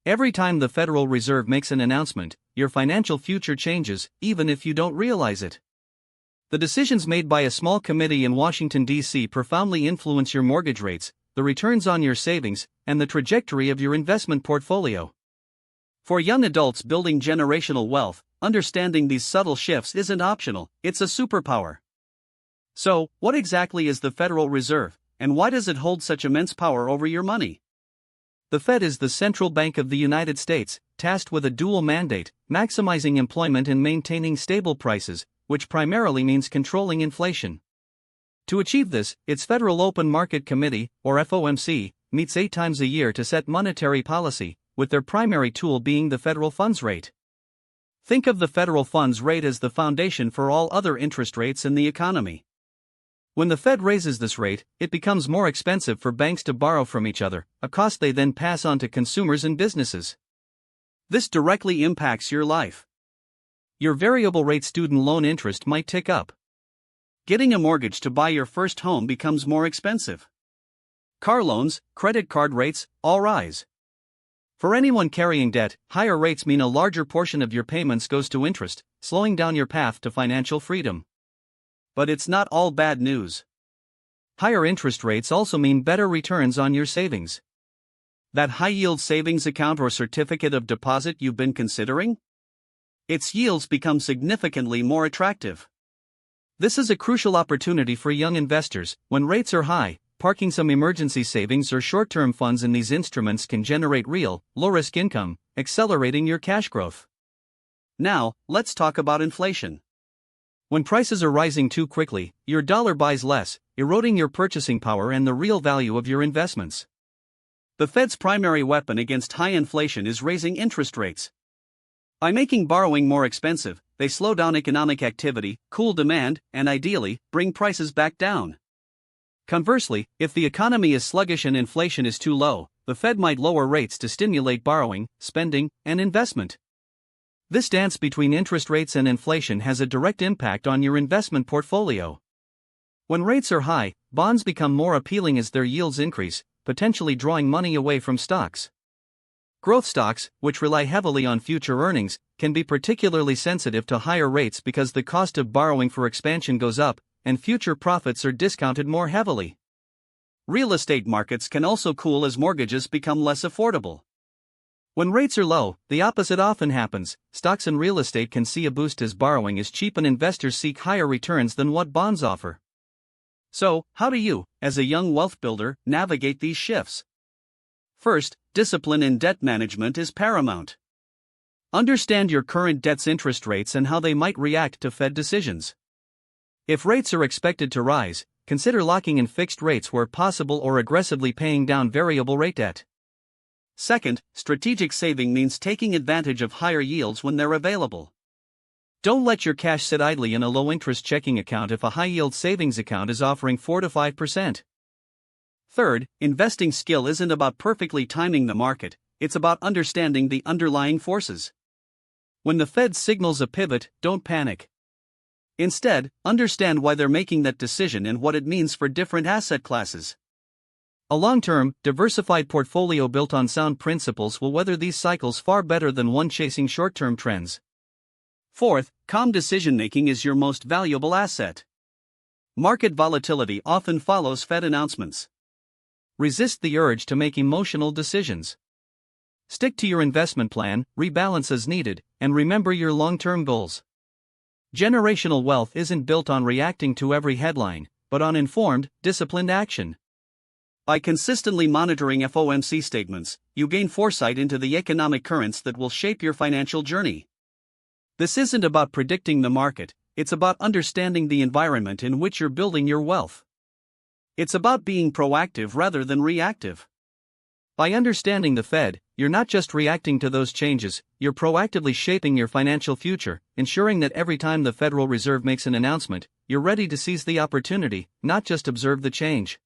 Every time the Federal Reserve makes an announcement, your financial future changes, even if you don't realize it. The decisions made by a small committee in Washington, D.C. profoundly influence your mortgage rates, the returns on your savings, and the trajectory of your investment portfolio. For young adults building generational wealth, understanding these subtle shifts isn't optional, it's a superpower. So, what exactly is the Federal Reserve, and why does it hold such immense power over your money? The Fed is the central bank of the United States, tasked with a dual mandate, maximizing employment and maintaining stable prices, which primarily means controlling inflation. To achieve this, its Federal Open Market Committee, or FOMC, meets 8 times a year to set monetary policy, with their primary tool being the federal funds rate. Think of the federal funds rate as the foundation for all other interest rates in the economy. When the Fed raises this rate, it becomes more expensive for banks to borrow from each other, a cost they then pass on to consumers and businesses. This directly impacts your life. Your variable rate student loan interest might tick up. Getting a mortgage to buy your first home becomes more expensive. Car loans, credit card rates, all rise. For anyone carrying debt, higher rates mean a larger portion of your payments goes to interest, slowing down your path to financial freedom. But it's not all bad news. Higher interest rates also mean better returns on your savings. That high-yield savings account or certificate of deposit you've been considering? Its yields become significantly more attractive. This is a crucial opportunity for young investors. When rates are high, parking some emergency savings or short-term funds in these instruments can generate real, low-risk income, accelerating your cash growth. Now, let's talk about inflation. When prices are rising too quickly, your dollar buys less, eroding your purchasing power and the real value of your investments. The Fed's primary weapon against high inflation is raising interest rates. By making borrowing more expensive, they slow down economic activity, cool demand, and ideally, bring prices back down. Conversely, if the economy is sluggish and inflation is too low, the Fed might lower rates to stimulate borrowing, spending, and investment. This dance between interest rates and inflation has a direct impact on your investment portfolio. When rates are high, bonds become more appealing as their yields increase, potentially drawing money away from stocks. Growth stocks, which rely heavily on future earnings, can be particularly sensitive to higher rates because the cost of borrowing for expansion goes up, and future profits are discounted more heavily. Real estate markets can also cool as mortgages become less affordable. When rates are low, the opposite often happens. Stocks and real estate can see a boost as borrowing is cheap and investors seek higher returns than what bonds offer. So, how do you, as a young wealth builder, navigate these shifts? First, discipline in debt management is paramount. Understand your current debt's interest rates and how they might react to Fed decisions. If rates are expected to rise, consider locking in fixed rates where possible or aggressively paying down variable rate debt. Second, strategic saving means taking advantage of higher yields when they're available. Don't let your cash sit idly in a low-interest checking account if a high-yield savings account is offering 4 to 5%. Third, investing skill isn't about perfectly timing the market, it's about understanding the underlying forces. When the Fed signals a pivot, don't panic. Instead, understand why they're making that decision and what it means for different asset classes. A long-term, diversified portfolio built on sound principles will weather these cycles far better than one chasing short-term trends. Fourth, calm decision-making is your most valuable asset. Market volatility often follows Fed announcements. Resist the urge to make emotional decisions. Stick to your investment plan, rebalance as needed, and remember your long-term goals. Generational wealth isn't built on reacting to every headline, but on informed, disciplined action. By consistently monitoring FOMC statements, you gain foresight into the economic currents that will shape your financial journey. This isn't about predicting the market, it's about understanding the environment in which you're building your wealth. It's about being proactive rather than reactive. By understanding the Fed, you're not just reacting to those changes, you're proactively shaping your financial future, ensuring that every time the Federal Reserve makes an announcement, you're ready to seize the opportunity, not just observe the change.